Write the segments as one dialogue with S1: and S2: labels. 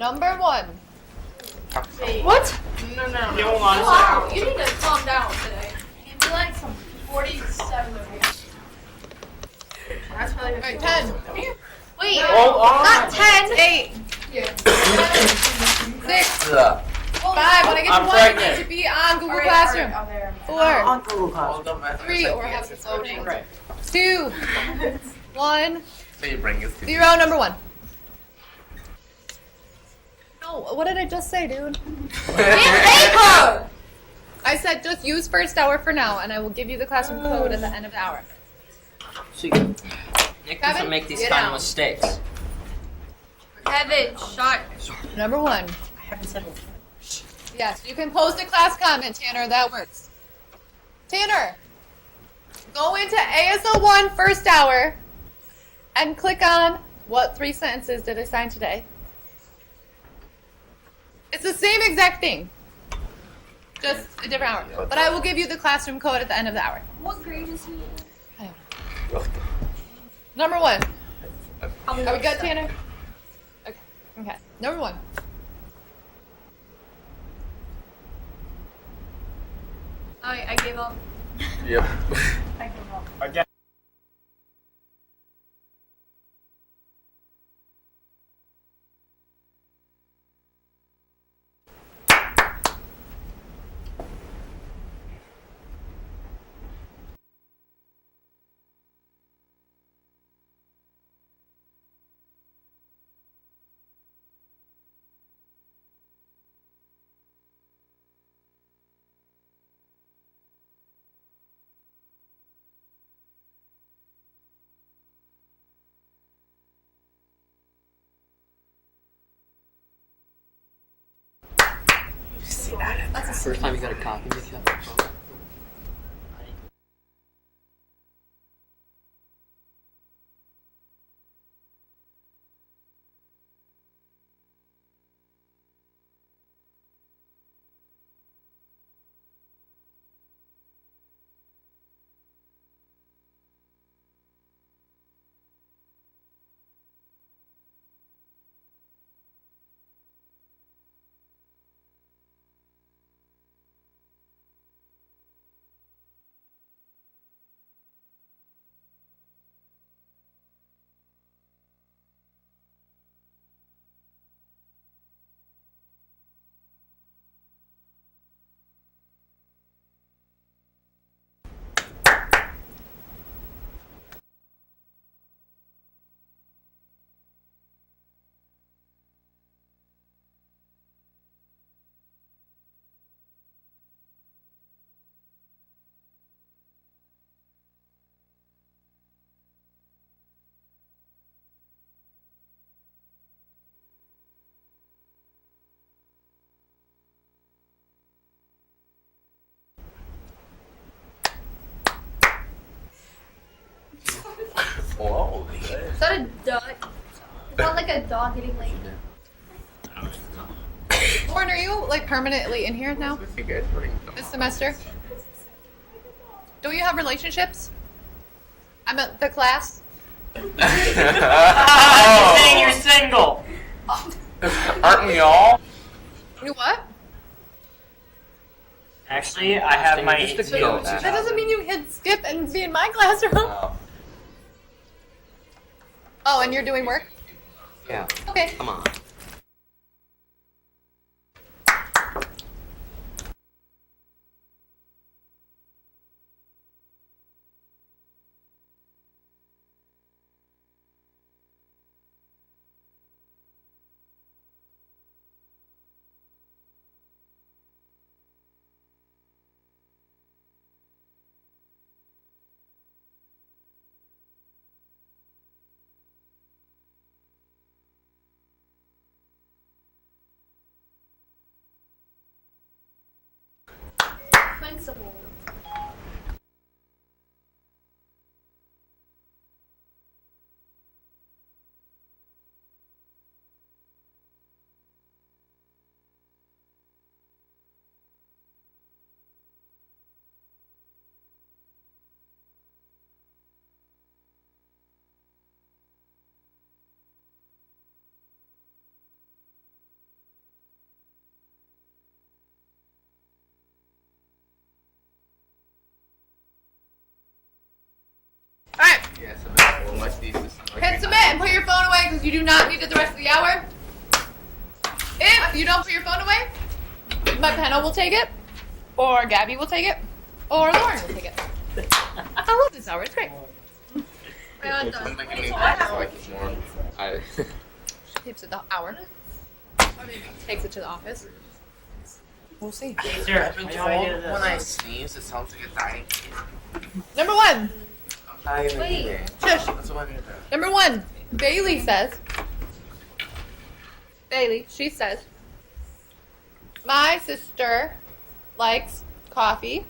S1: Number 1.
S2: What?
S3: No.
S2: Wow, you need to calm down today.
S3: You'd be like some 47 of you. That's really
S1: Alright, 10.
S3: Come here.
S2: Wait,
S1: Not 10. 8.
S3: Yeah.
S1: 6. 5. When I get to 1, you need to be on Google Classroom. 4. 3, or have it loading. 2. 1. 0. Number 1. No, what did I just say, dude? I said just use first hour for now, and I will give you the classroom code at the end of the hour.
S4: Nick doesn't make these kind of mistakes.
S2: Kevin, shut.
S1: Number 1.
S3: I haven't said one.
S1: Yes, you can post a class comment, Tanner. That works. Tanner, go into ASL1 first hour and click on what 3 sentences did I sign today. It's the same exact thing, just a different hour. But I will give you the classroom code at the end of the hour.
S2: What grade is he in?
S1: Number 1. Are we good, Tanner? Okay. Number 1.
S2: I gave up.
S5: Yep.
S3: I give up.
S5: Again.
S4: First time you got a copy, Nick.
S5: Whoa.
S2: Is that a duck? Sound like a dog getting laid.
S1: Lauren, are you like permanently in here now this semester? Don't you have relationships? I'm at the class.
S4: Oh, saying you're single.
S5: Aren't we all?
S1: You what?
S4: Actually, I have my.
S1: That doesn't mean you can skip and be in my classroom. Oh, and you're doing work?
S4: Yeah.
S1: Okay.
S4: Come on.
S2: Principal.
S5: Yeah, submit. Well, my thesis.
S1: Hit submit and put your phone away because you do not need it the rest of the hour. If you don't put your phone away, my panel will take it, or Gabby will take it, or Lauren will take it. I love this hour. It's great.
S5: I'm making new things so I can more.
S1: She keeps it the hour. Takes it to the office. We'll see.
S4: Sure. I know I did
S5: When I
S4: this.
S5: sneeze, it sounds like a dying.
S1: Number one.
S2: Wait.
S1: Shush.
S5: That's what I mean.
S1: Number one. Bailey says. She says. My sister likes coffee,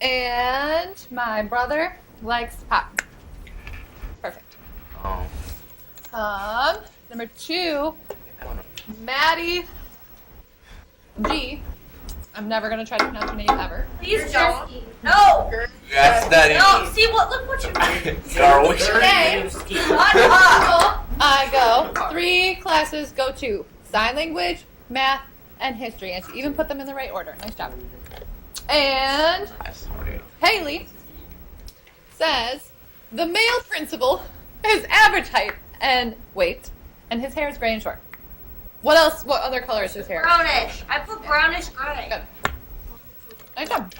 S1: and my brother likes pop. Perfect.
S5: Oh.
S1: Number two. Maddie G. I'm never gonna try to pronounce your name ever.
S2: Please don't. No.
S5: Yes, Daddy.
S2: No. See what? Look what you're doing.
S5: Darwin.
S1: Today,
S2: Shut up.
S1: I go 3 classes, go 2. Sign language, math, and history. And she even put them in the right order. Nice job. And Haley says the male principal is average height and weight, and his hair is gray and short. What else? What other color is his hair?
S2: Brownish. I put brownish gray.
S1: Good. Nice job.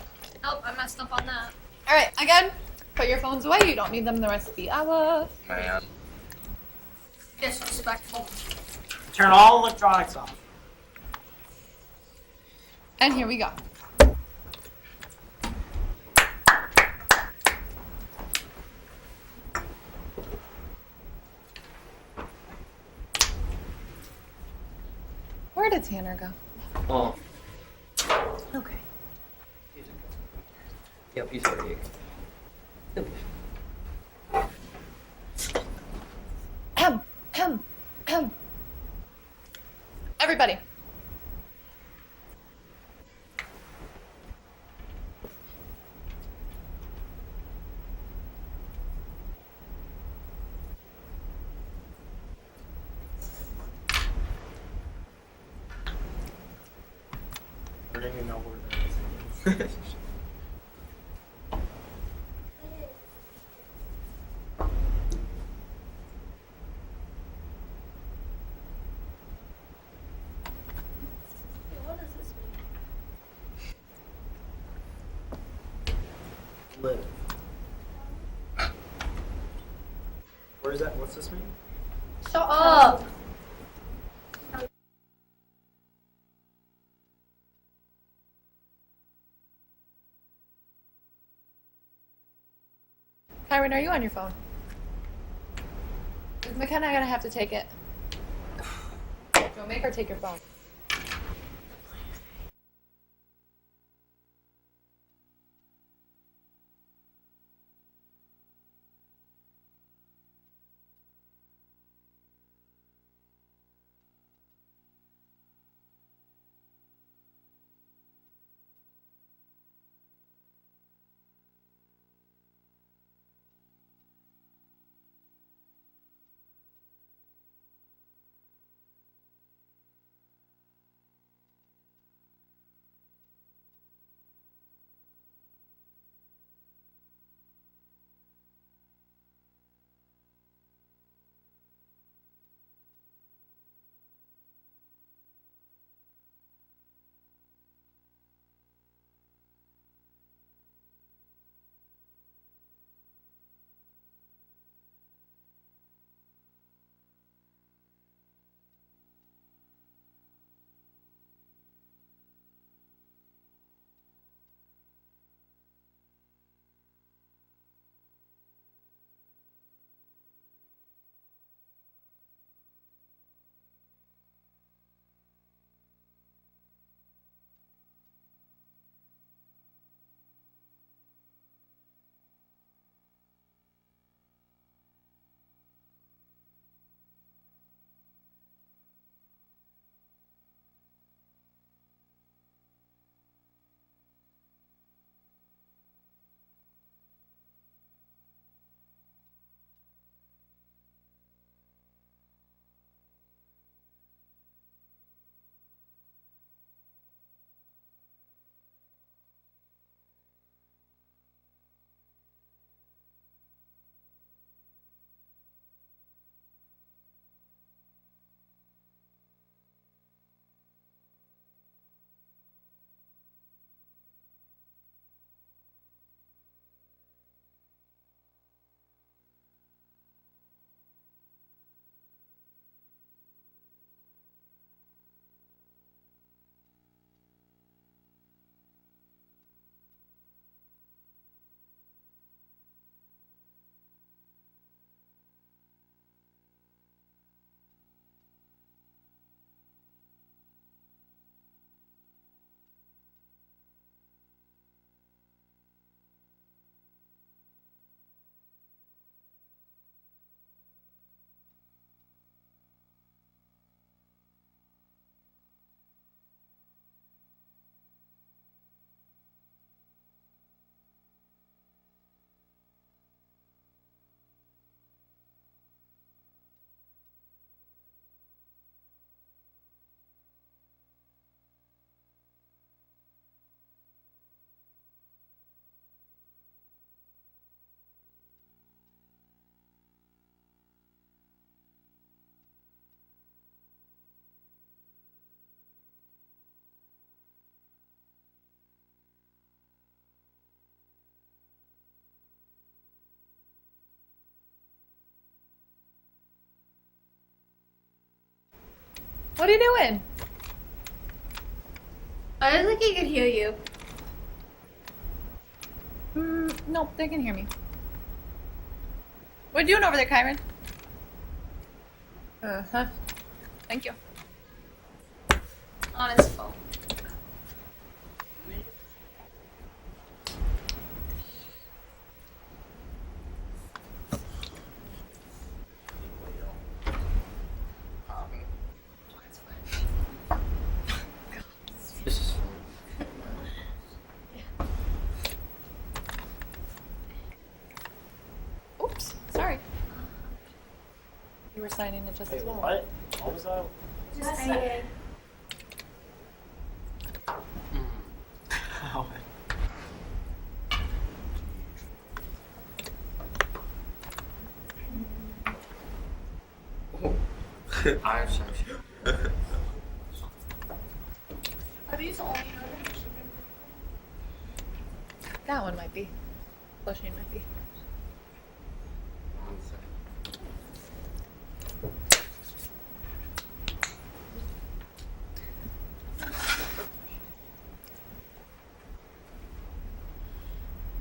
S2: Oh, I messed up on that.
S1: All right, again, put your phones away. You don't need them the rest of the hour.
S5: Man.
S2: Disrespectful.
S4: Turn all electronics off.
S1: And here we go. Where did Tanner go?
S6: Oh,
S1: Okay.
S6: yep, he's already. Yep.
S1: Ahem. Everybody.
S6: I don't even know where that is.
S2: What does this mean?
S6: Live. Where's that? What's this mean?
S2: Shut up.
S1: Kyron, are you on your phone? Is McKenna gonna have to take it? Don't make her take your phone. What are you doing?
S2: I don't think he can hear you.
S1: Nope, they can hear me. What are you doing over there, Kyron? Uh-huh. Thank you.
S2: On his phone.
S5: This is
S1: Oops, sorry. You were signing it just
S6: Wait,
S1: as well.
S6: what? What was that?
S2: Just saying.
S6: How?
S5: I'm sorry.
S3: Are these only
S1: That one might be. Flushing might be.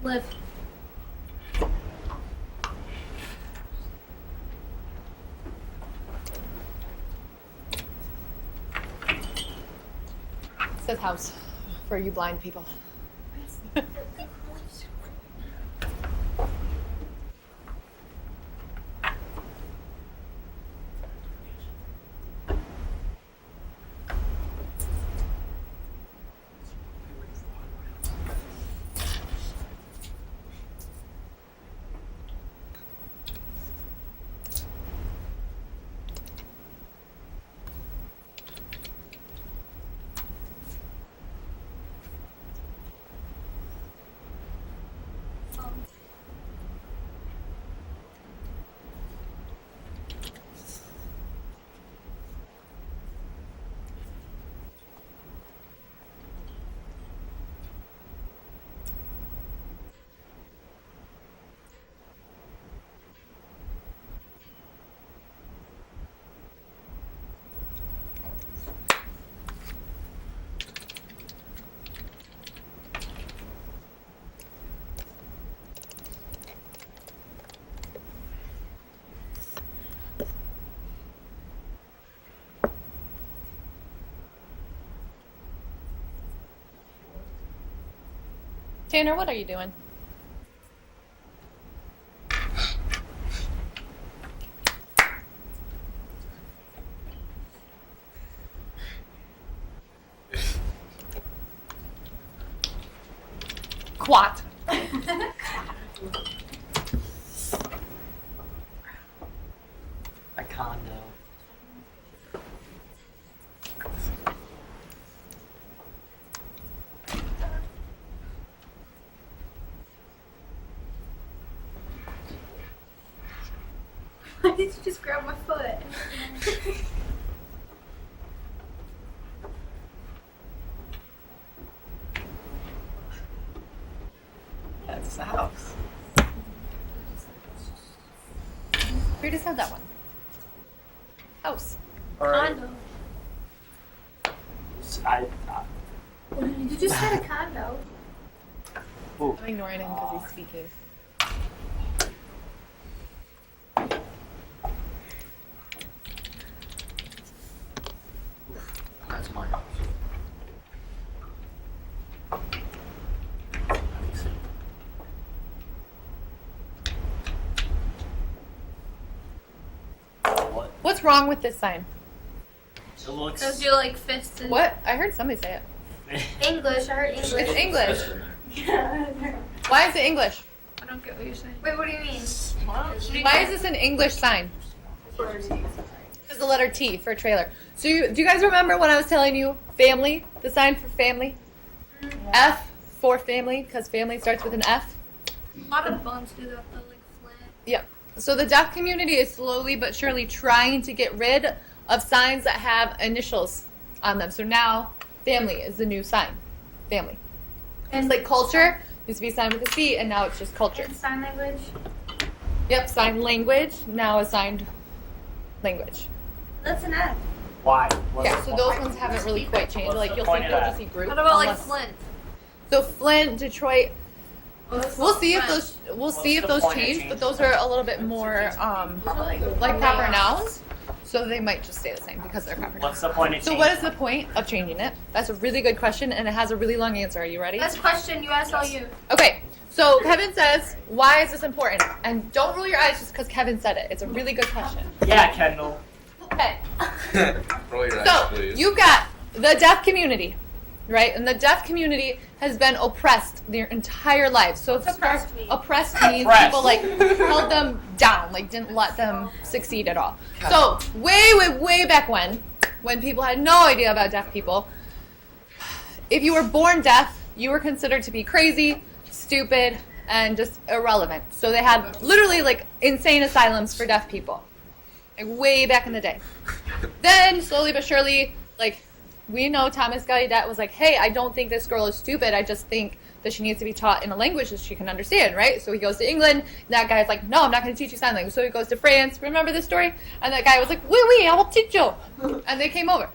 S2: Live.
S1: It says house for you blind people. Tanner, what are you doing? Quat.
S4: A condo.
S2: Why did you just grab my foot?
S1: That's the house. We just had that one. House.
S6: Alright.
S2: Condo.
S6: I
S2: You just said a condo.
S6: ooh.
S1: I'm ignoring him because he's speaking.
S5: That's my house.
S6: What?
S1: What's wrong with this sign?
S6: It looks.
S2: Those are like fists and
S1: What? I heard somebody say it.
S2: English. I heard English.
S1: It's English.
S3: Yeah.
S1: Why is it English?
S2: I don't get what you're saying. Wait, what do you mean?
S1: Why is this an English sign? It's the letter T for trailer. So do you guys remember when I was telling you family, the sign for family? F for family, because family starts with an F.
S2: A lot of bums do that though, like flat.
S1: Yep. So the deaf community is slowly but surely trying to get rid of signs that have initials on them. So now family is the new sign. Family. And it's like culture used to be signed with a C, and now it's just culture.
S2: And sign language.
S1: Yep, signed language now is signed language.
S2: That's an F.
S6: Why? What's
S1: Yeah,
S6: the
S1: so
S6: point?
S1: those ones haven't really quite changed.
S6: What's
S1: Like
S6: the
S1: you'll
S6: point
S1: see,
S6: of
S1: you'll
S6: that?
S1: just see groups.
S2: What about like
S1: unless-
S2: Flint?
S1: So Flint, Detroit. We'll see if
S2: Flint.
S1: those see if
S6: the
S1: those
S6: point of
S1: change, but
S6: changing
S1: those are a little bit more like proper nouns. So they might just stay the same because they're proper nouns.
S6: What's the point of
S1: So
S6: changing?
S1: what is the point of changing it? That's a really good question, and it has a really long answer. Are you ready?
S2: Next question, USLU.
S1: Okay. So Kevin says, why is this important? And don't roll your eyes just because Kevin said it. It's a really good question.
S6: Yeah, Kendall.
S1: Okay.
S5: Roll your eyes,
S1: So
S5: please.
S1: you've got the deaf community, right? And the deaf community has been oppressed their entire lives. So
S2: oppressed mean?
S1: oppressed means
S6: Oppressed.
S1: people like held them down, like didn't let them succeed at all. So way back when people had no idea about deaf people, if you were born deaf, you were considered to be crazy, stupid, and just irrelevant. So they had literally like insane asylums for deaf people, like way back in the day. Then slowly but surely, like we know Thomas Gallaudet was like, hey, I don't think this girl is stupid. I just think that she needs to be taught in a language that she can understand, right? So he goes to England. That guy's like, no, I'm not going to teach you sign language. So he goes to France. Remember this story? And that guy was like, oui, I will teach you. And they came over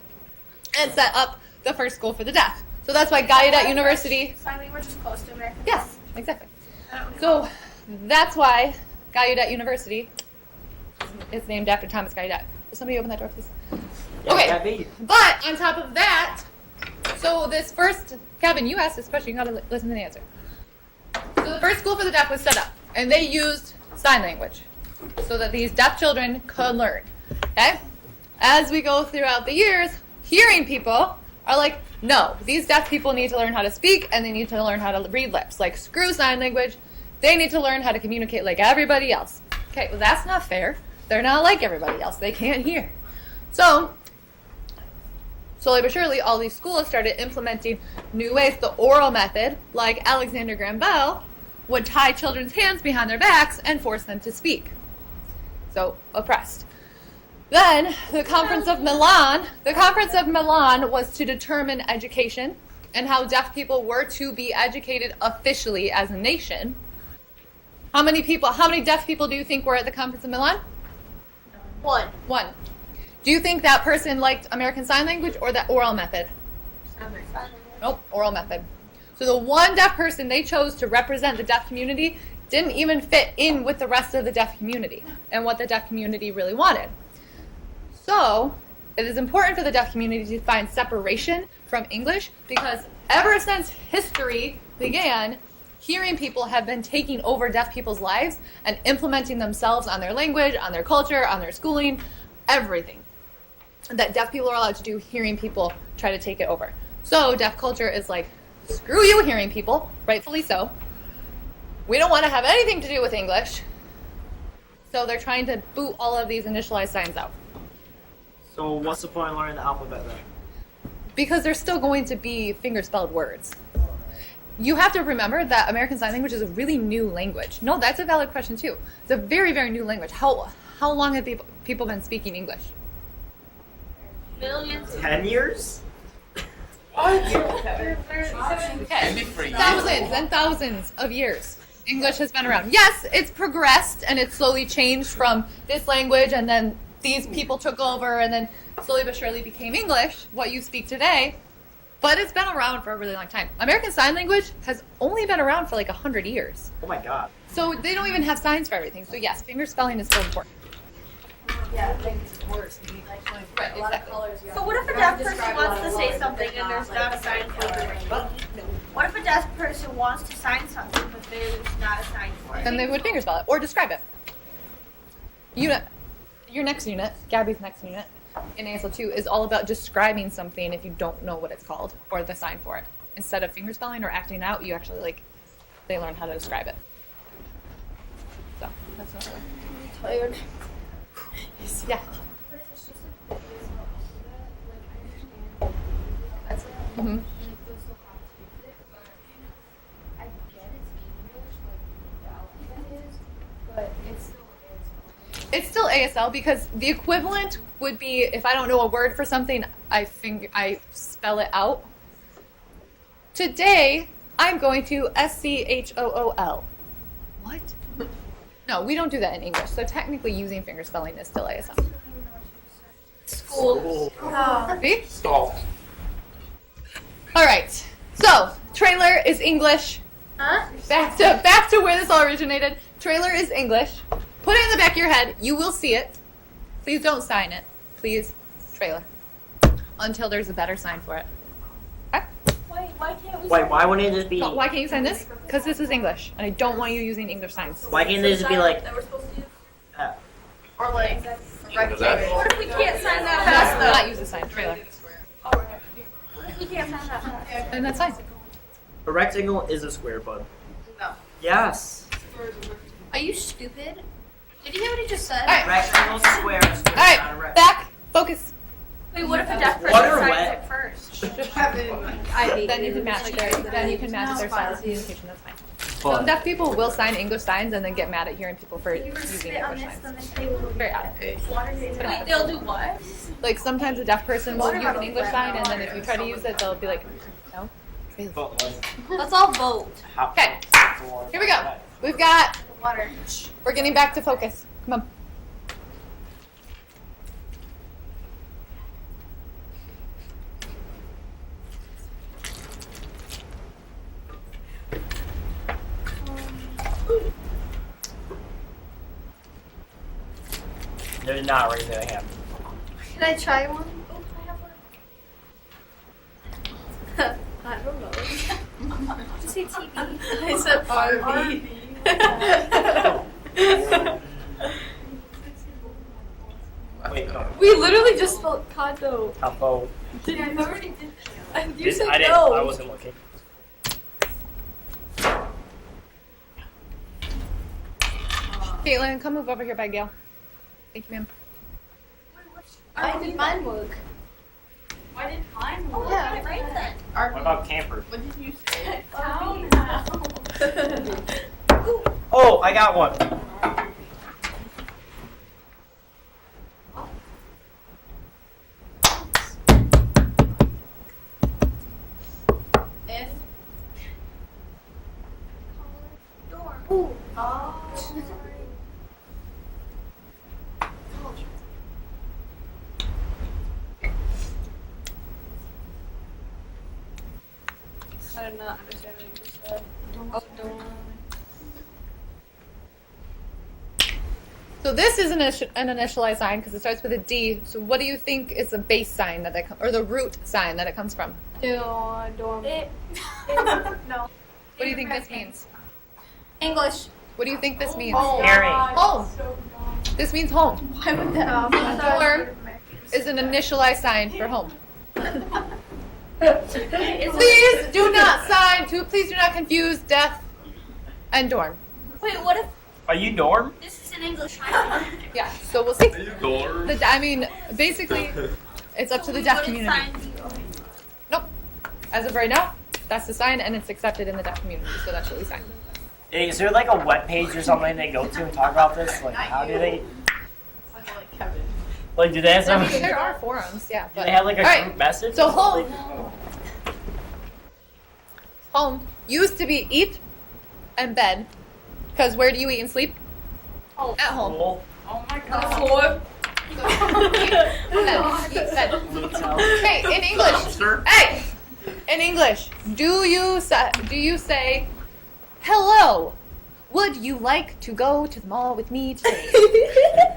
S1: and set up the first school for the deaf. So that's why Gallaudet University.
S3: Sign language is close to American.
S1: Yes, exactly. So that's why Gallaudet University is named after Thomas Gallaudet. Will somebody open that door, please? Okay.
S6: Yeah, me.
S1: But on top of that, so this first, Kevin, you asked this question, you gotta listen to the answer. So the first school for the deaf was set up, and they used sign language so that these deaf children could learn. Okay? As we go throughout the years, hearing people are like, no, these deaf people need to learn how to speak, and they need to learn how to read lips. Like, screw sign language. They need to learn how to communicate like everybody else. Okay, well, that's not fair. They're not like everybody else. They can't hear. So, slowly but surely, all these schools started implementing new ways. The oral method, like Alexander Graham Bell, would tie children's hands behind their backs and force them to speak. So, oppressed. Then, the Conference of Milan was to determine education and how deaf people were to be educated officially as a nation. How many deaf people do you think were at the Conference of Milan?
S2: One.
S1: One. Do you think that person liked American Sign Language or the oral method? Nope, oral method. So the one deaf person they chose to represent the deaf community didn't even fit in with the rest of the deaf community and what the deaf community really wanted. So it is important for the deaf community to find separation from English because ever since history began, hearing people have been taking over deaf people's lives and implementing themselves on their language, on their culture, on their schooling, everything that deaf people are allowed to do, hearing people try to take it over. So deaf culture is like, screw you, hearing people, rightfully so. We don't want to have anything to do with English. So they're trying to boot all of these initialized signs out.
S6: So what's the point of learning the alphabet then?
S1: Because there's still going to be finger-spelled words. You have to remember that American Sign Language is a really new language. No, that's a valid question too. It's a very, very new language. How long have people been speaking English?
S2: Millions.
S6: 10 years?
S1: Okay.
S5: Maybe for you.
S1: Thousands and thousands of years. English has been around. Yes, it's progressed and it's slowly changed from this language and then these people took over and then slowly but surely became English, what you speak today. But it's been around for a really long time. American Sign Language has only been around for like 100 years.
S6: Oh my god.
S1: So they don't even have signs for everything. So yes, finger spelling is still important.
S3: Yeah, I think it's worse.
S1: Right,
S3: A lot of
S1: exactly.
S3: colors.
S2: So what if a deaf person wants to say something and there's not a sign for it? What if a deaf person wants to sign something but there's not a sign for it?
S1: Then they would finger spell it or describe it. Your next unit, Gabby's next unit in ASL2 is all about describing something if you don't know what it's called or the sign for it. Instead of finger spelling or acting out, you actually they learn how to describe it. So that's not really.
S2: Tired.
S1: Yeah. Mm-hmm. It's still ASL because the equivalent would be if I don't know a word for something, I spell it out. Today, I'm going to SCHOOL. What? No, we don't do that in English. So technically, using finger spelling is still ASL.
S2: School.
S1: See?
S5: Stall.
S1: All right. So trailer is English.
S2: Huh?
S1: Back to where this all originated. Trailer is English. Put it in the back of your head. You will see it. Please don't sign it. Please, trailer. Until there's a better sign for it. Okay?
S2: Why can't we?
S4: Wait, why wouldn't it just be?
S1: So why can't you sign this? Because this is English, and I don't want you using English signs.
S4: Why can't they just be like?
S2: That we're supposed to use?
S3: Or like
S5: that?
S2: What if we can't sign that
S1: Let's
S2: fast
S1: not use the sign, trailer.
S2: What if we can't sign that fast?
S1: And that's fine.
S4: A rectangle is a square, bud.
S3: No.
S4: Yes.
S2: Are you stupid? Did you hear what he just said?
S1: All right.
S4: Rectangle's a square. A square
S1: All
S4: is not a
S1: right,
S4: rectangle.
S1: back, focus.
S2: Wait, what if a deaf person
S4: Water
S2: signs
S4: wet.
S2: it first?
S1: Then you can match their style of communication. That's fine. Some
S4: But
S1: deaf people will sign English signs and then get mad at hearing people for using
S2: Spit on
S1: English
S2: this,
S1: signs.
S2: then this table will be
S1: Very odd.
S2: Wait, they'll do what?
S1: Like sometimes a deaf person will use an English sign, and then if you try to use it, they'll be like, no.
S4: but like,
S2: Let's all vote.
S4: how?
S1: Okay, here we go. We've got.
S3: Water.
S1: We're getting back to focus. Come on.
S4: They're not raising their hand.
S2: Can I try one? Oh, I have one. I don't know. Did you say TV? I said RV.
S4: Wait, no.
S2: We literally just spelled condo.
S4: Combo.
S2: I already did that. You said
S4: I didn't.
S2: no.
S4: I wasn't looking.
S1: Caitlin, come move over here by Gail. Thank you, ma'am.
S2: Why did mine work?
S3: Why did mine work?
S2: Yeah, right then.
S4: What about camper?
S3: What did you say?
S4: Oh, I got one.
S3: If.
S2: Ooh.
S3: Oh.
S2: I did not understand what you just said. Don't.
S1: So this is an initialized sign because it starts with a D. So what do you think is the base sign that or the root sign that it comes from?
S2: Dorm. No.
S1: What do you think this means?
S2: English.
S1: What do you think this means?
S4: Hearing.
S1: Home. This means home.
S3: Why would that?
S1: Dorm is an initialized sign for home.
S2: Please
S1: Please do not please do not confuse deaf and dorm.
S2: Wait, what if
S4: Are you Norm?
S2: this is an English sign?
S1: Yeah, so we'll see.
S5: Door.
S1: Basically, it's up to the deaf community. Nope. As of right now, that's the sign, and it's accepted in the deaf community, so that's what we sign.
S4: Is there like a web page or something they go to and talk about this? Like, how do they?
S3: Like Kevin.
S4: Like, do they have
S1: I
S4: some?
S1: mean, there are forums, yeah.
S4: Do
S1: But,
S4: they have like a
S1: all right,
S4: group message?
S1: so
S4: or
S1: home.
S4: something?
S1: Home used to be eat and bed, because where do you eat and sleep?
S2: Home.
S1: At home.
S4: Cool.
S3: Oh my god.
S2: Floor.
S1: Bed. Okay, in English.
S5: Dumpster.
S1: Hey, in English, do you say, hello? Would you like to go to the mall with me today?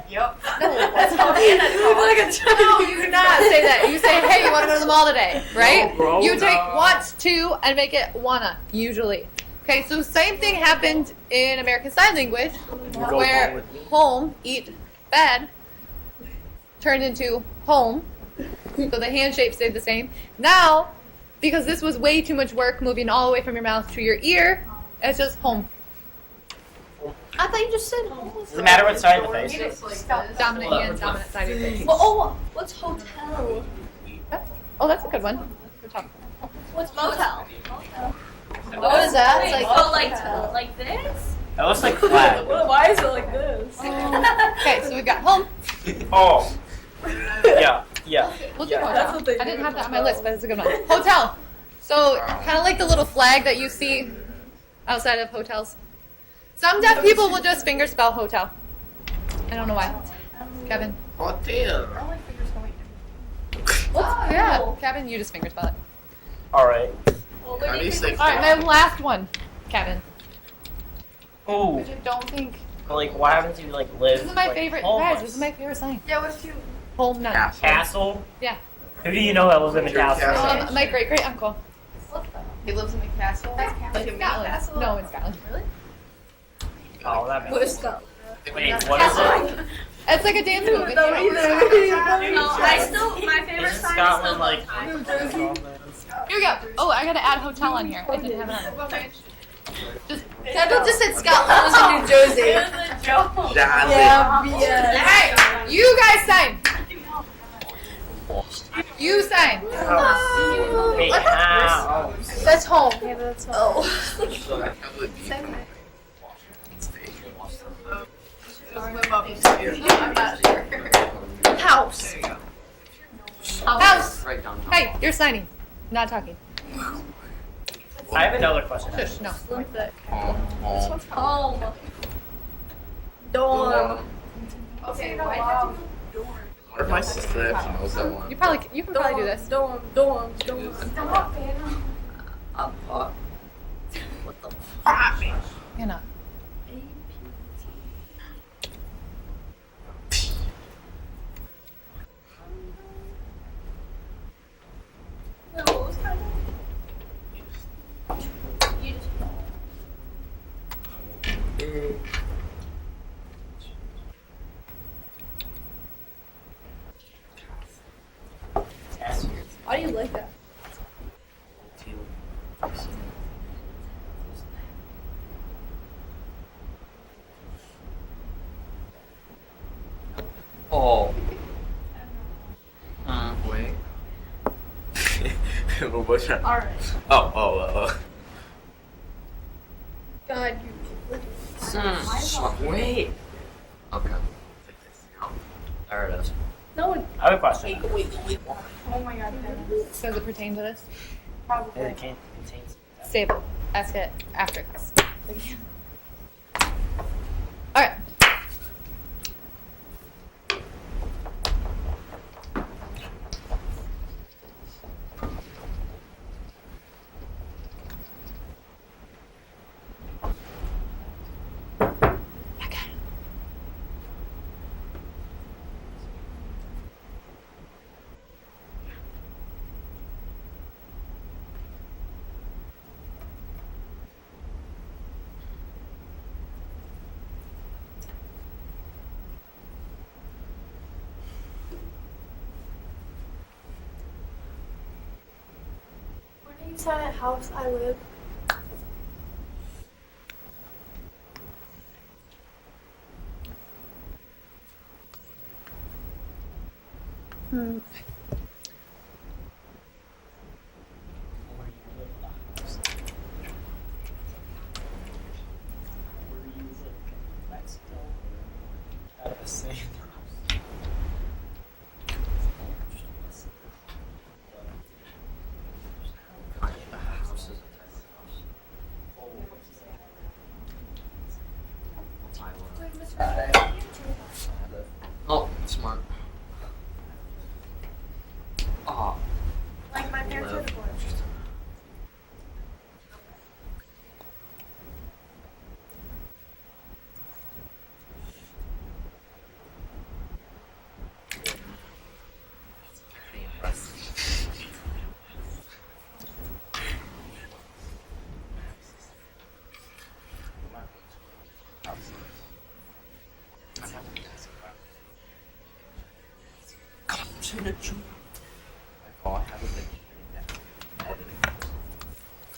S3: Yep.
S1: No, that's how Hannah talks. No, you do not say that. You say, hey, you want to go to the mall today, right?
S4: No, bro,
S1: You take
S4: no.
S1: want to and make it wanna, usually. Okay, so same thing happened in American Sign Language,
S4: Go home
S1: where
S4: with me.
S1: home, eat, bed, turned into home. So the hand shape stayed the same. Now, because this was way too much work moving all the way from your mouth to your ear, it's just home.
S2: I thought you just said home.
S4: Does it matter what side of the face?
S3: It's like this.
S1: Dominant hand, dominant side of your face.
S2: Well, what's hotel?
S1: Oh, that's a good one. Good job.
S2: What's motel?
S1: What is that? It's like,
S2: like this?
S4: That looks like flat.
S2: Why is it like this?
S1: okay, so we've got home.
S4: Oh. Yeah. Yeah.
S1: We'll do
S4: Yeah.
S1: hotel.
S2: what they
S1: I didn't
S2: do.
S1: have that on my list, but it's a good one. Hotel. So kind of like the little flag that you see outside of hotels. Some deaf people will just finger spell hotel. I don't know why. Kevin.
S5: Hotel.
S3: I like fingers going.
S1: Kevin, you just finger spell it.
S4: Alright.
S5: How do you say
S1: All right, my last one, Kevin.
S4: Ooh.
S1: Which I don't think.
S4: But like, why haven't you like lived?
S1: This is my
S4: like,
S1: favorite.
S4: homeless?
S1: Guys, this is my favorite sign.
S2: Yeah, what's you?
S1: Home none.
S5: Castle?
S4: Castle?
S1: Yeah.
S4: Who do you know that lives in the
S5: Your
S4: castle?
S5: castle.
S1: My great great uncle.
S3: He lives in the castle. Like a mini
S1: Scotland.
S3: castle.
S1: No, in Scotland.
S3: Really?
S4: Oh, that
S2: What
S4: makes
S2: is Scotland?
S4: Wait, what is it?
S1: It's like a dance move. It's
S2: No, I still my favorite
S4: Isn't
S2: sign
S4: Scotland like?
S1: Here we go. Oh, I gotta add hotel on here. I didn't have it on. Just
S3: Kevin just said Scotland was in New Jersey.
S1: hey, you guys sign. You sign.
S4: Wait, how?
S1: That's home.
S3: I'm not sure.
S1: House. House. Hey, you're signing. Not talking.
S4: I have another question.
S1: Shush. No.
S2: Home. Dorm.
S3: Okay, wow.
S5: What if my sister actually knows that one?
S1: You can probably do this.
S2: Dorm.
S1: Hannah.
S2: Why do you like that?
S5: Oh. Wait. What was that?
S2: Alright.
S5: Oh.
S2: God, you.
S5: Wait. Okay. There it is.
S2: No one.
S4: I have a question.
S2: Oh my god.
S1: Does it pertain to this?
S4: It contains.
S1: Save it. Ask it after class. All right.
S2: When you said house I live.
S5: Oh, smart. Oh.
S2: Like my parents are divorced.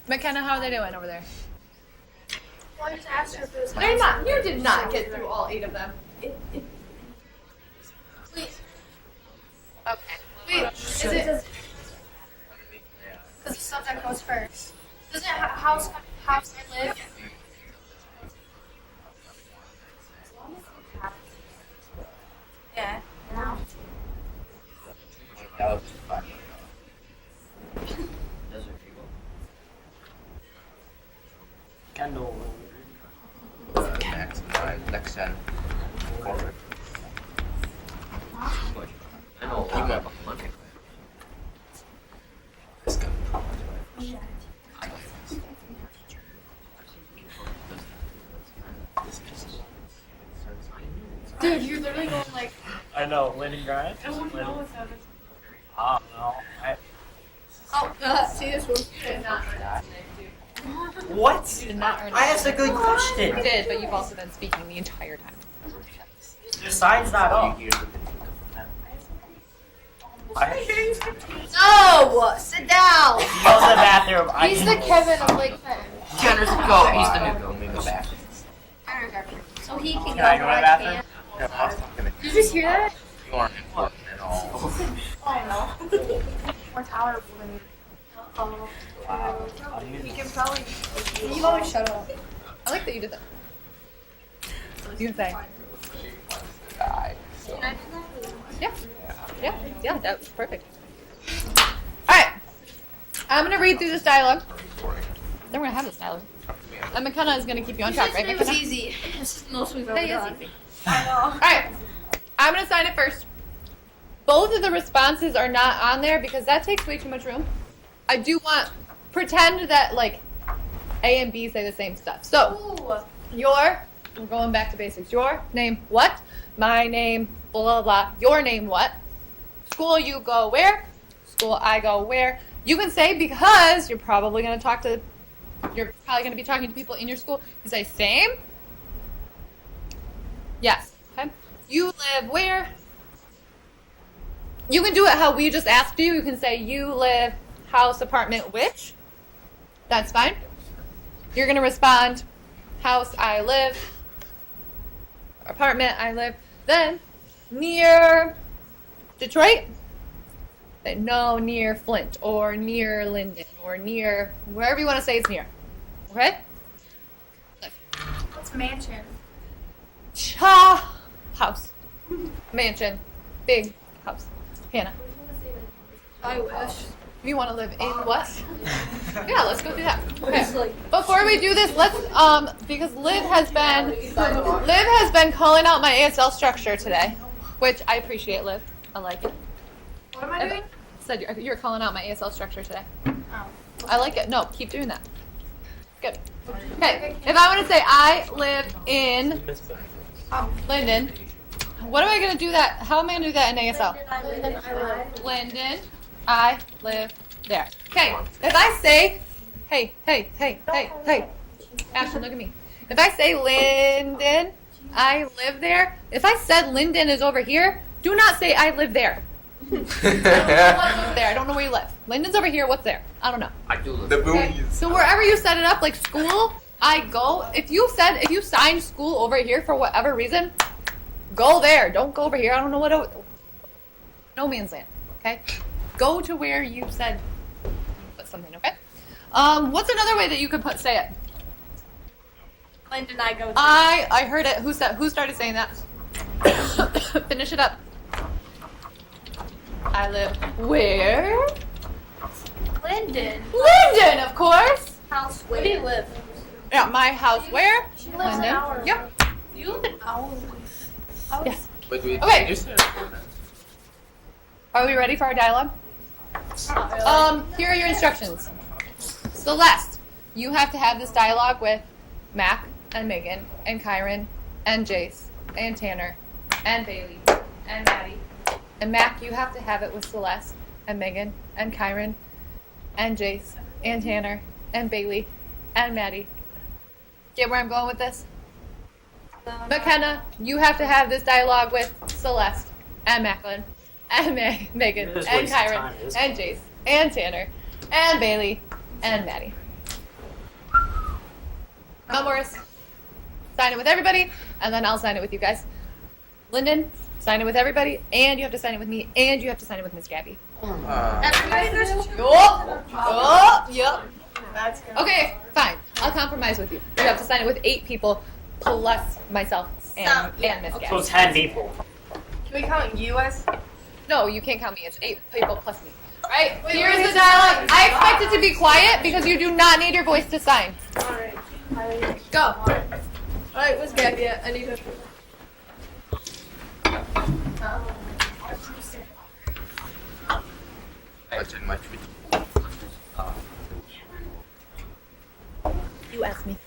S1: McKenna, how are they doing over there?
S2: Well, I just asked her if it was
S1: They're not. You did not get through all 8 of them.
S2: Wait,
S1: Okay. Wait, is it?
S2: because the subject goes first. Doesn't it house I live? Yeah.
S5: That was fun.
S4: Kendall.
S5: Next, next 10. Forward. I know, keep up.
S4: know, Leningrad?
S2: I don't know what that is.
S4: I don't know.
S2: See this one?
S3: Did not earn that.
S4: What?
S3: You did not earn
S4: I asked a good
S3: You
S4: question.
S3: did, but you've also been speaking the entire time.
S4: Your sign's not up.
S2: No! Sit down!
S4: He goes to the bathroom. I
S2: He's
S4: can-
S2: the Kevin of Lake Fed.
S5: Tanner's a go. He's the new go. Let me go back.
S2: So he can
S4: Can I go to the bathroom?
S2: Did you just hear that?
S5: You aren't important at all.
S2: More tolerable than me.
S4: Wow.
S2: You can probably. You always shut up.
S3: I like that you did that. You can say. Yeah. Yeah, that was perfect. Alright. I'm gonna read through this dialogue. Then we're gonna have this dialogue. And McKenna is gonna keep you on track, right,
S2: It was
S3: McKenna?
S2: easy. This is the most we've ever
S3: That is
S2: done.
S3: easy.
S2: I know.
S3: Alright. I'm gonna sign it first. Both of the responses are not on there because that takes way too much room. I do want pretend that like A and B say the same stuff. So we're going back to basics. Your name what? My name blah blah blah. Your name what? School you go where? School I go where? You can say because you're probably gonna you're probably gonna be talking to people in your school. You say same. Yes. Okay. You live where? You can do it how we just asked you. You can say you live house, apartment, which. That's fine. You're going to respond house, I live. Apartment, I live. Then near Detroit. Say, no, near Flint or near Linden or near wherever you want to say it's near. Okay?
S2: What's mansion?
S3: Cha house. Mansion. Big house. Hannah.
S2: I wish.
S3: You want to live in what? Yeah, let's go do that. Okay. Before we do this, let's because Liv has been calling out my ASL structure today, which I appreciate, Liv. I like it.
S2: What am I doing?
S3: Said you're calling out my ASL structure today.
S2: Oh.
S3: I like it. No, keep doing that. Good. Okay. If I want to say I live in Linden, what am I going to do that? How am I going to do that in ASL? Linden, I live there. Okay, if I say, hey, Ashton, look at me. If I say Linden, I live there. If I said Linden is over here, do not say I live there. I don't know what's over there. I don't know where you live. Linden's over here. What's there? I don't know.
S5: I do live.
S6: The
S3: Okay?
S6: boonies.
S3: So wherever you set it up, like school, I go. If you signed school over here for whatever reason, go there. Don't go over here. I don't know no man's land. Okay? Go to where you said put something, okay? What's another way that you could say it?
S2: Lyndon, I go.
S3: I heard it. Who started saying that? Finish it up. I live where?
S2: Lyndon.
S3: Linden, of course.
S2: House. Where do you live?
S3: Yeah, my house where?
S2: She lives an hour.
S3: Yep.
S2: You live an hour.
S3: Yes.
S5: Wait, wait.
S3: Okay.
S5: You said
S3: Are we ready for our dialogue?
S2: Not really.
S3: Here are your instructions. Celeste, you have to have this dialogue with Mac and Megan and Kyron and Jace and Tanner and Bailey and Maddie. And Mac, you have to have it with Celeste and Megan and Kyron and Jace and Tanner and Bailey and Maddie. Get where I'm going with this? McKenna, you have to have this dialogue with Celeste and Macklin and Megan
S4: You're just
S3: and
S4: wasting
S3: Kyron
S4: time, isn't
S3: and Jace and Tanner and Bailey and Maddie. No worries. Sign it with everybody, and then I'll sign it with you guys. Lyndon, sign it with everybody, and you have to sign it with me, and you have to sign it with Miss Gabby.
S2: Everybody goes to
S3: Yup.
S2: That's good.
S3: Okay, fine. I'll compromise with you. You have to sign it with 8 people, plus myself and Miss
S4: So
S3: Gabby.
S4: 10 people.
S2: Can we count you as?
S3: No, you can't count me. It's 8 people plus me. Right? Here's the dialogue. I expect it to be quiet because you do not need your voice to sign.
S2: Alright.
S3: Go.
S2: Alright, where's Gabby at? I need her.
S5: that's in my tweet.
S3: You ask me.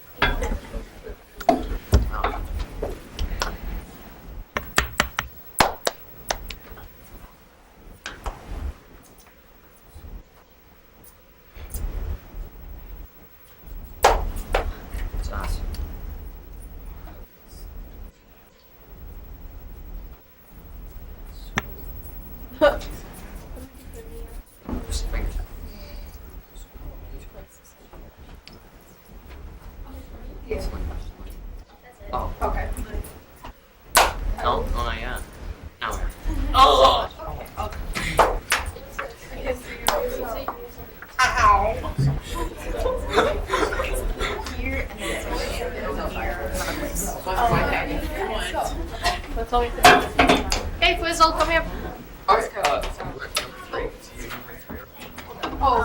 S2: Hey, Quizzle, come here.
S5: Oh.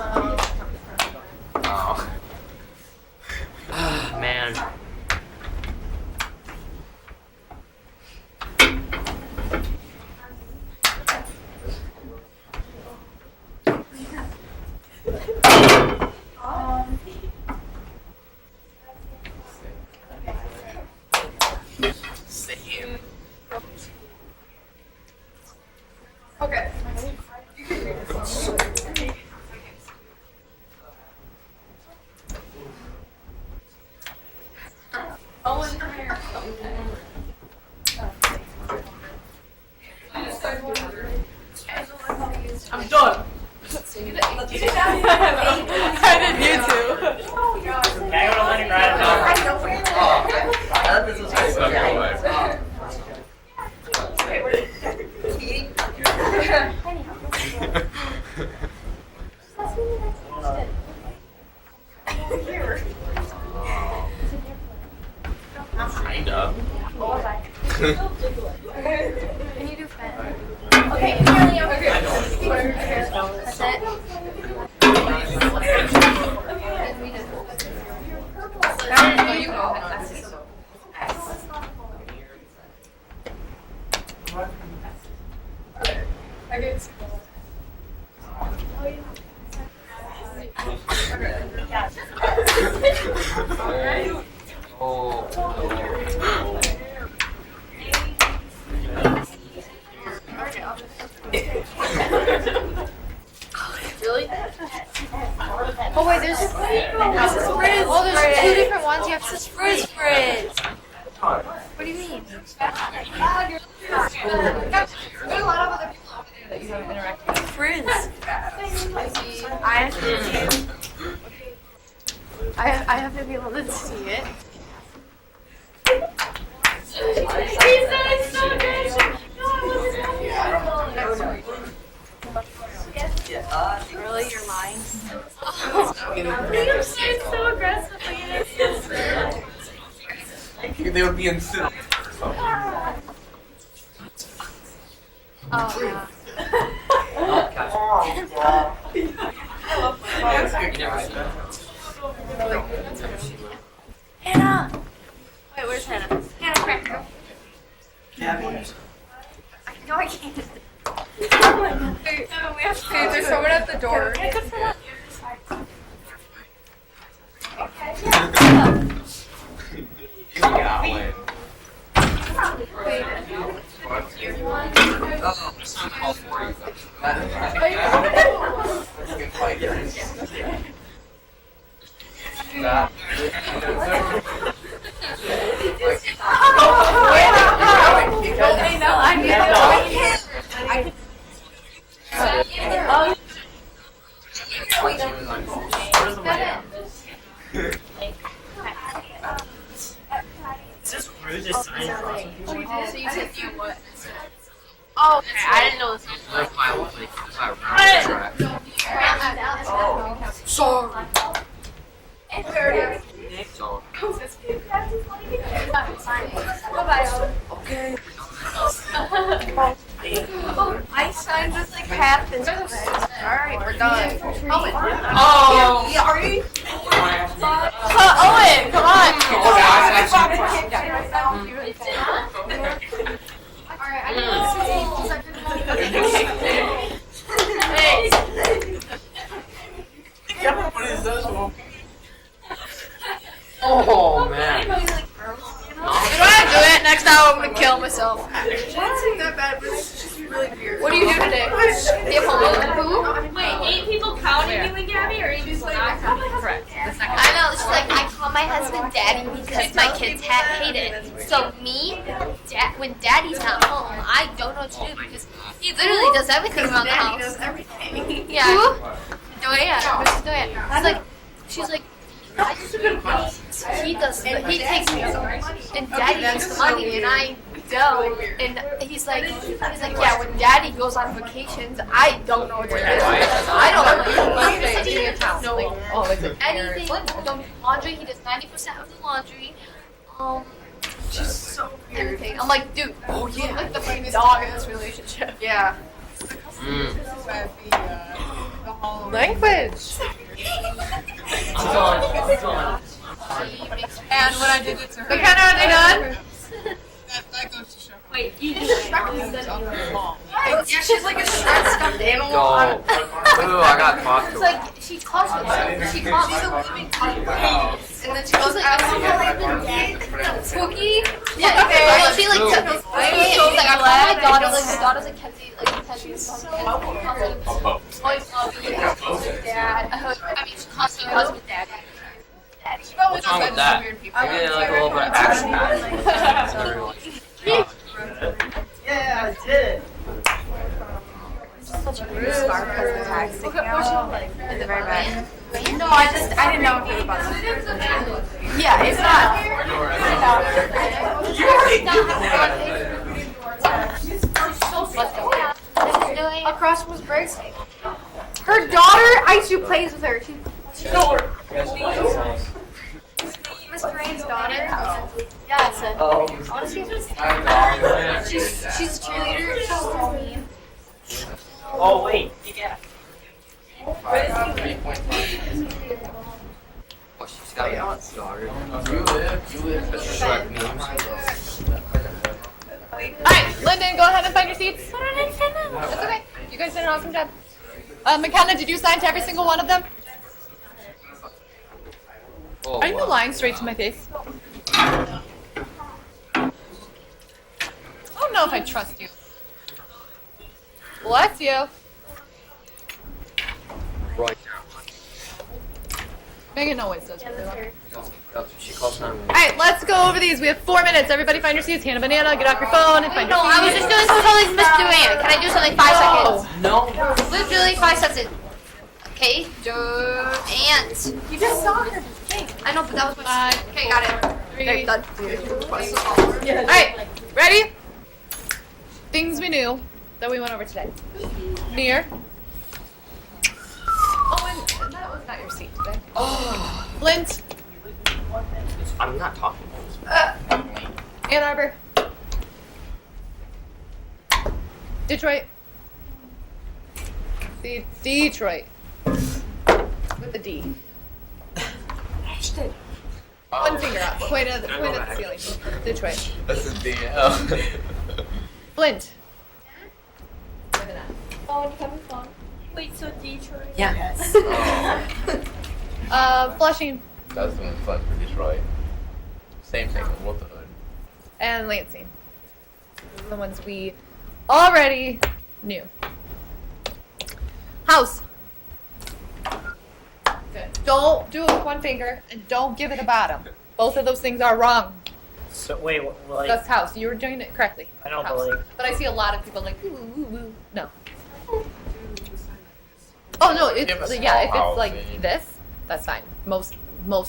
S4: Man.
S5: Same.
S1: Okay. Owen, come here.
S2: I'm done.
S1: I did you too.
S4: Can I go to Leningrad now?
S5: It's not gonna lie. Kinda.
S2: Can you do pen? Okay, Charlie, over here. That's it.
S1: Oh, you go ahead. I get
S2: Really?
S3: Oh wait, there's frizz. Oh, there's two different ones. You have to frizz. What do you mean?
S1: There's a lot of other people over there that you haven't interacted with.
S3: Frizz. I have to be able to see it.
S2: He said it's so good.
S3: Really, you're lying?
S2: You're saying so aggressively.
S5: They would be incinerated.
S3: Oh yeah.
S2: Hannah! Wait, where's Hannah? Hannah, come here. No, I can't.
S1: Hey, there's someone at the door.
S5: Yeah, wait. All four of you. Let's get fighters. That.
S4: Is this rude to sign across?
S1: So you said you what?
S2: Oh, okay. I didn't know this.
S5: Like my round track.
S4: Sorry.
S5: So.
S4: Okay.
S3: I signed just like half this. Alright, we're done.
S4: Oh.
S3: Yeah, are you? Owen, come on.
S1: Alright, I know.
S4: What is this? Oh man.
S3: If I do it, next time I'm gonna kill myself. What do you do today? Who?
S2: Wait, 8 people counting you and Gabby, or 8 people not counting?
S1: Correct. The second.
S7: I know, it's like I call my husband daddy because my kids hate it. So me, when daddy's not home, I don't know what to do because he literally does everything around the house.
S3: Does everything.
S7: Yeah. Doya. Mrs. Doya. She's like, he does, he takes me, and daddy gets the money, and I don't. And he's like, yeah, when daddy goes on vacations, I don't know what to do. I don't know
S1: Any account.
S7: No.
S1: Like, oh, like
S7: anything. Laundry, he does 90% of the laundry. She's so weird. I'm like, dude, oh yeah, like the funniest dog in this relationship.
S1: Yeah.
S5: Mm.
S1: Language.
S3: And when I did it to her.
S1: McKenna, are they done?
S3: That goes to show.
S2: Wait, you just
S3: Yeah, she's like a shred stuffed animal.
S5: Go. Ooh, I got talked
S7: It's
S5: to.
S7: like she calls me. She calls me.
S1: And then she goes, I don't
S7: Spooky. Yeah, she like. She's like, I call my daughter like my daughter's like Kenzie, like Kenzie's always love you. Dad. I mean, she calls me husband, dad.
S5: What's wrong with that? Maybe they like a little bit of action.
S4: Yeah, I did.
S8: Such a weird scarf because the tag's sticking out in the very back. No, I didn't know if you were about to. Yeah, it's not.
S7: Across was breaks. Her daughter, Aisu plays with her. Mr. Rain's daughter. Yeah, it's a.
S4: Oh.
S7: I want to see if it's. She's a cheerleader. She's so mean.
S4: Oh wait. Yeah.
S5: 3.5. Oh, she's got a daughter. You live. Shrek memes.
S1: Alright, Lyndon, go ahead and find your seats. That's okay. You guys did an awesome job. McKenna, did you sign to every single one of them?
S5: Oh,
S1: Are you
S5: wow.
S1: lying straight to my face? I don't know if I trust you. Bless you.
S5: Right
S1: Megan always does.
S5: now. She calls 911.
S1: Alright, let's go over these. We have 4 minutes. Everybody find your seats. Hannah Banana, get off your phone and find
S7: No,
S1: your
S7: I was
S1: seats.
S7: just doing something misdoing. Can I do something 5 seconds?
S5: No.
S7: Literally 5 seconds. Okay, and
S8: You just saw her.
S7: I know, but that was my. Okay, got it.
S1: Three.
S7: Done.
S1: Alright, ready? Things we knew that we went over today. Near. Oh, and that was not your seat today.
S5: Oh.
S1: Flint.
S5: I'm not talking.
S1: Ann Arbor. Detroit. See, Detroit. With a D. One finger up. Point at the ceiling. Detroit.
S5: This is the.
S1: Flint.
S2: wait, so Detroit.
S8: Yes.
S5: Oh.
S1: Flushing.
S5: That's the one fun for Detroit. Same thing with Wolf the Hood.
S1: And Lansing. Those are the ones we already knew. House. Good. Don't do it with one finger and don't give it a bottom. Both of those things are wrong.
S4: So wait, like
S1: That's house. You were doing it correctly.
S4: I know,
S1: House.
S4: but like
S1: But I see a lot of people like, ooh, ooh, ooh. No. Oh no, it's
S5: Give a
S1: yeah. If
S5: small
S1: it's like
S5: house, maybe.
S1: this, that's fine. Most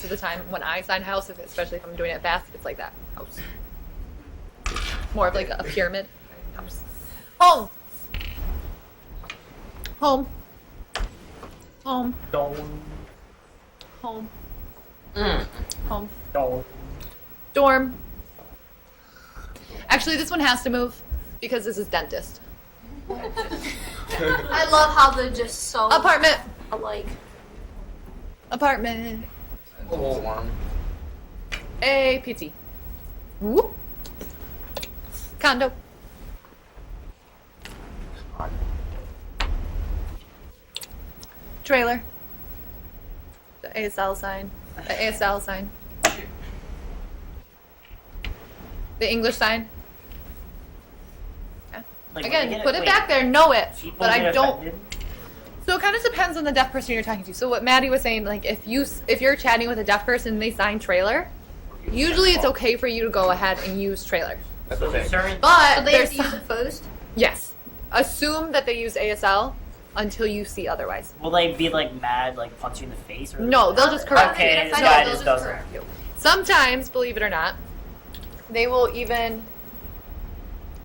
S1: of the time when I sign house, especially if I'm doing it fast, it's like that house. More of like a pyramid house. Home. Home. Home.
S4: don't
S1: Home.
S5: Mm.
S1: Home.
S4: don't.
S1: Dorm. Actually, this one has to move because this is dentist.
S7: I love how they're just so
S1: Apartment.
S7: alike.
S1: Apartment.
S5: A little warm.
S1: A PT. Whoop. Condo. Trailer. The ASL sign. The ASL sign. The English sign. Yeah.
S4: Like,
S1: Again,
S4: when I
S1: put
S4: get
S1: it back there, know it.
S4: People
S1: But I
S4: get
S1: don't.
S4: offended.
S1: So it kind of depends on the deaf person you're talking to. So what Maddie was saying, like if you're chatting with a deaf person and they sign trailer, usually it's okay for you to go ahead and use trailer.
S5: That's
S4: So
S5: okay.
S4: certain
S1: But
S7: So they have
S1: there's
S7: to use it first.
S1: yes, assume that they use ASL until you see otherwise.
S4: will they be like mad, like punch you in the face? Or
S1: No, they'll just correct
S4: Okay,
S1: you.
S4: this
S1: No,
S4: guy
S1: they'll
S4: just
S1: just
S4: doesn't.
S1: correct you. Sometimes, believe it or not, they will even